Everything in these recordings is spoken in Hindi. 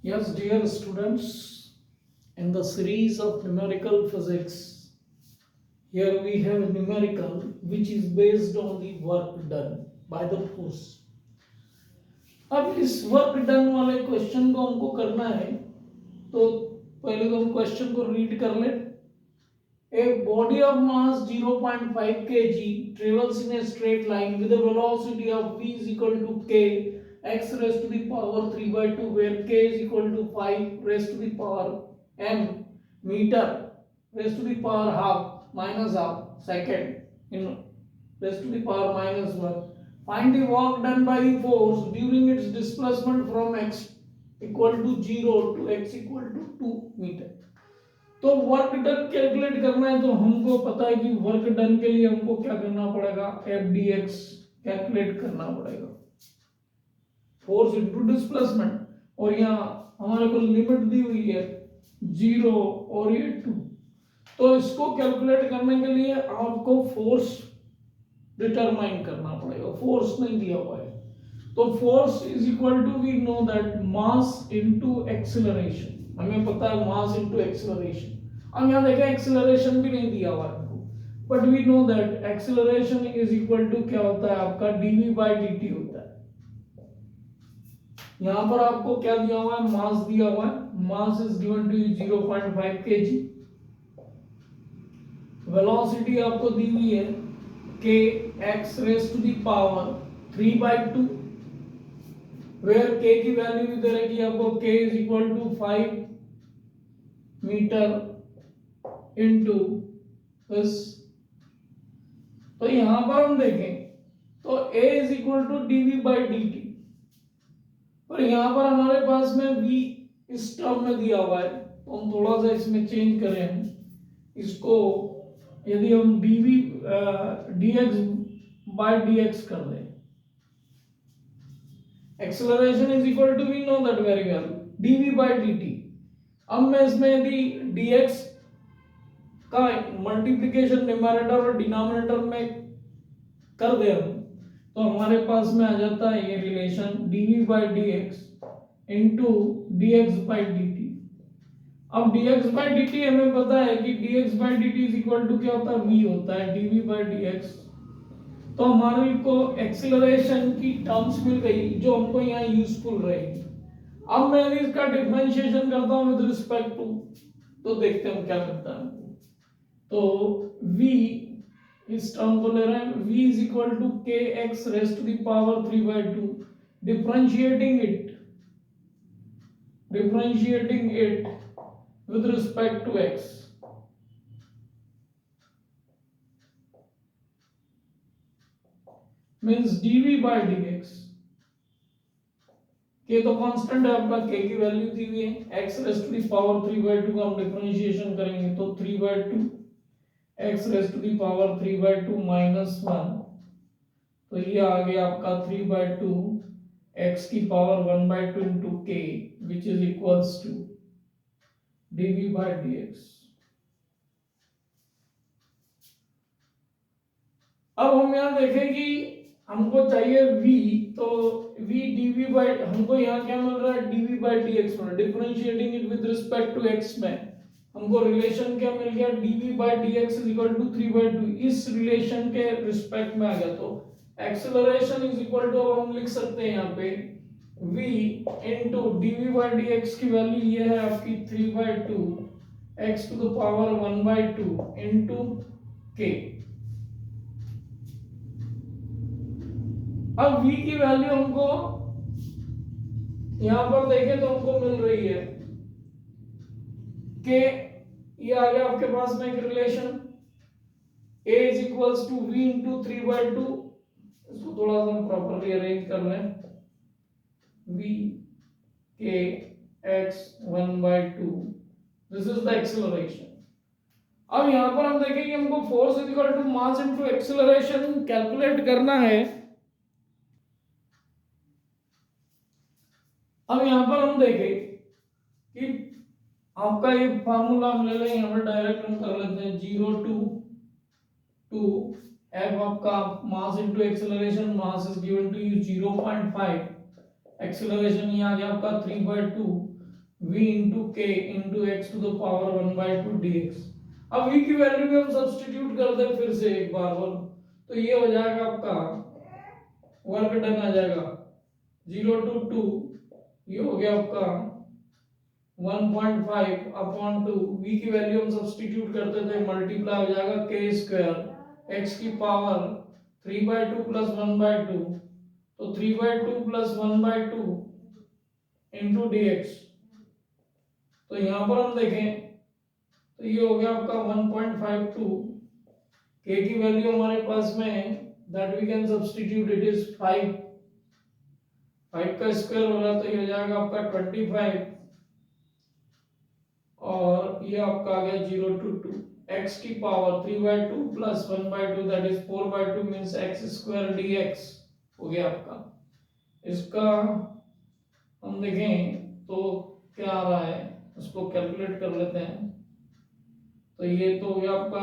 Yes, dear students, in the series of numerical physics, here we have a numerical which is based on the work done by the force. अब इस वर्क डन वाले क्वेश्चन को हमको करना है, तो पहले तो हम क्वेश्चन को रीड कर ले. A body of mass 0.5 kg travels in a straight line with a velocity of v is equal to k x raised to the power 3 by 2, where k is equal to 5 raised to the power m meter raised to the power half minus half second in raised to the power minus 1. Find the work done by the force during its displacement from x equal to 0 to x equal to 2 meter. तो वर्क डन कैलकुलेट करना है, तो हमको पता है कि वर्क डन के लिए हमको क्या करना पड़ेगा, एफ डी एक्स कैलकुलेट करना पड़ेगा, फोर्स इनटू डिस्प्लेसमेंट. और यहाँ हमारे को लिमिट दी हुई है 0 और ये 2. तो इसको कैलकुलेट करने के लिए आपको फोर्स डिटरमाइन करना पड़ेगा. फोर्स नहीं दिया हुआ है, तो force is equal to we know that mass into acceleration. हमें पता है मास इनटू एक्सीलरेशन. अब यहां देखें एक्सीलरेशन भी नहीं दिया हुआ है हमको, but we know that acceleration is equal to क्या होता है आपका dv बाय dt होता है. यहां पर आपको क्या दिया हुआ है, मास दिया हुआ है. Mass is given to 0.5 kg. Velocity आपको दी हुई है k x raise to the power 3 by 2, where k की वैल्यू भी दे रखी है आपको, k is equal to 5 metre into this. तो यहां पर हम देखें तो a is equal to dv by dt, और यहां पर हमारे पास में v इस टर्म में दिया हुआ है, तो हम थोड़ा सा इसमें चेंज करें. हम इसको यदि हम dv dx बाय dx कर दें, acceleration is equal to we know that very well dv by dt. अब मैं इसमें यदि dx का मल्टीप्लिकेशन न्यूमरेटर और डिनोमिनेटर में कर दे हम, तो हमारे पास में आ जाता है ये relation dv by dx into dx by dt. अब dx बाय dt हमें पता है कि dx by dt is equal to क्या होता है, v होता है dv बाय dx. तो हमारे को एक्सीलरेशन की टर्म्स मिल गई जो हमको यहाँ यूजफुल रहेगी. अब मैं यदि इसका डिफरेंशिएशन करता हूँ विद रिस्पेक्ट टू, तो देखते हैं क्या करता है. तो v इस टर्म को ले रहे हैं, v is equal to k x raise to the power 3 by 2. Differentiating it with respect to x, means dv by dx. k तो कांस्टेंट है आपका, k की वैल्यू दी हुई है, x raise to the power 3 by 2 का हम डिफरेंशिएशन करेंगे तो 3 by 2 x raise to the power 3 by 2 minus 1. तो ये आ गया आपका 3 by 2 x की power 1 by 2 into k, which is equals to dv by dx. अब हम यहाँ देखें कि हमको चाहिए v, तो v dv by, हमको यहाँ क्या मिल रहा है, dv by dx मिल रहा है. Differentiating it with respect to x में हमको रिलेशन क्या मिल गया, dv by dx is equal to 3 by 2. इस रिलेशन के रिस्पेक्ट में आ गया, तो एक्सेलरेशन इज इक्वल टू, अब हम लिख सकते हैं यहाँ पे v into dv by dx की वैल्यू ये है आपकी 3 by 2 x to the power 1 by 2 into k. अब v की वैल्यू हमको यहां पर देखें तो हमको मिल रही है कि ये आ गया आपके पास में एक relation a is equals to v into 3 by 2. इसको थोड़ा सा हम प्रॉपर्ली अरेंज कर लें, v k x 1 by 2. This is the acceleration. अब यहां पर हम देखेंगे हमको force is equal to mass into acceleration calculate करना है. अब यहां पर हम देखें कि आपका ये फार्मूला हम ले लें, यहाँ पर डायरेक्ट हम कर लेते हैं 0 to f आपका mass into acceleration. Mass is given to you 0.5, acceleration ये आ गया आपका 3 by 2. v into k into x to the power 1/2 dx। अब v की वैल्यू भी हम सब्स्टिट्यूट कर दें फिर से एक बार और, तो ये हो जाएगा आपका वर्क डन आ जाएगा 0 to 2, ये हो गया आपका 1.5 अपॉन 2, v की वैल्यू हम सब्स्टिट्यूट करते थे मल्टीप्लाई हो जाएगा k स्क्वायर x की पावर 3/2 प्लस 1/2, तो 3/2 प्लस 1/2 इंटू dx। तो यहां पर हम देखें तो ये हो गया आपका 1.52, k की वैल्यू हमारे पास में है that we can substitute, it is 5, 5 का स्क्वायर होगा तो ये हो जाएगा आपका 25, और ये आपका आ गया 0 to 2, x की power 3/2 plus 1/2 that is 4/2 means x square dx हो गया आपका। इसका हम देखें तो क्या आ रहा है, उसको कैलकुलेट कर लेते हैं। तो ये तो हो गया आपका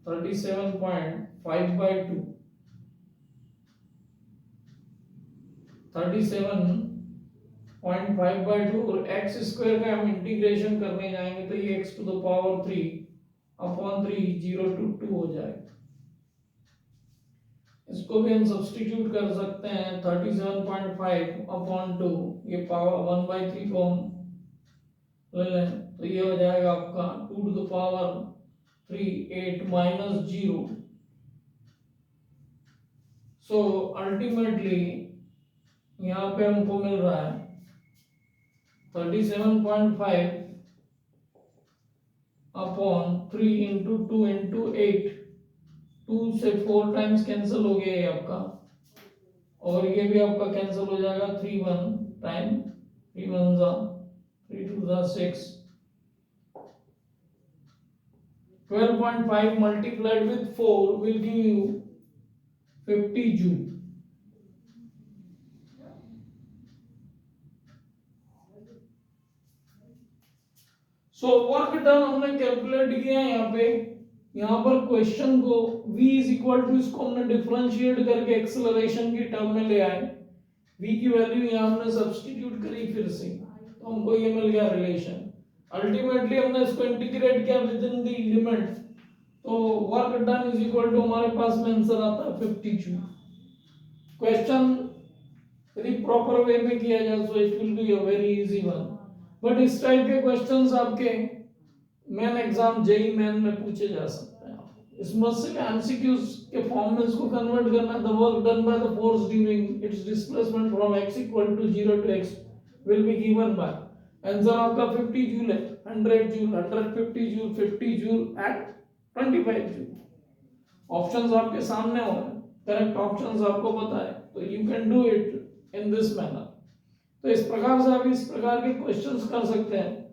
37.5/2, 37.5/2, और x स्क्वायर का हम इंटीग्रेशन करने जाएंगे तो ये x to the power 3 upon 3 0 to 2 हो जाएगा। इसको भी हम सब्स्टिट्यूट कर सकते हैं 37.5 अपॉन 2, ये पावर 1/3 को हम ले लें तो ये हो जाएगा आपका 2 to the power 3 8 minus 0। So ultimately यहाँ पे हमको मिल रहा है 37.5 अपॉन 3 इंटू 2 इंटू 8, 2 से 4 टाइम्स कैंसिल हो गया ये आपका, और ये भी आपका कैंसिल हो जाएगा 3 1 टाइम, 3 1 जा 3 2 जा 6, 12.5 multiplied with 4 will give you 50 joule। So work done हमने कैलकुलेट किया है यहाँ पर क्वेश्चन को v इज इक्वल टू, इसको हमने डिफरेंशिएट करके एक्सेलरेशन की टर्म में ले आए, v की वैल्यू यहाँ हमने सब्स्टिट्यूट करी फिर से, तो हमको ये मिल गया रिलेशन। अल्टीमेटली हमने इसको इंटीग्रेट किया विद इन द लिमिट, तो work done is equal to हमारे पास में आंसर आता है 50 जूल। क्वेश्चन यदि प्रॉपर वे में किया जाए so it will be a very easy one, but इस टाइप के क्वेश्चंस आपके मेन एग्जाम जेई मेन में पूछे जा सकते हैं। इसमें से एमसीक्यूज के फॉर्म में इसको कन्वर्ट करना, the work done by the force during its displacement from x equal to 0 to x will be given by answer आपका 50 जूल है, 100 joule, 150 joule, 50 joule and 25 joule. Options आपके सामने हो, करेक्ट ऑप्शंस आपको पता है, तो you can do it in this manner. तो इस प्रकार से आप इस प्रकार के क्वेश्चंस कर सकते हैं।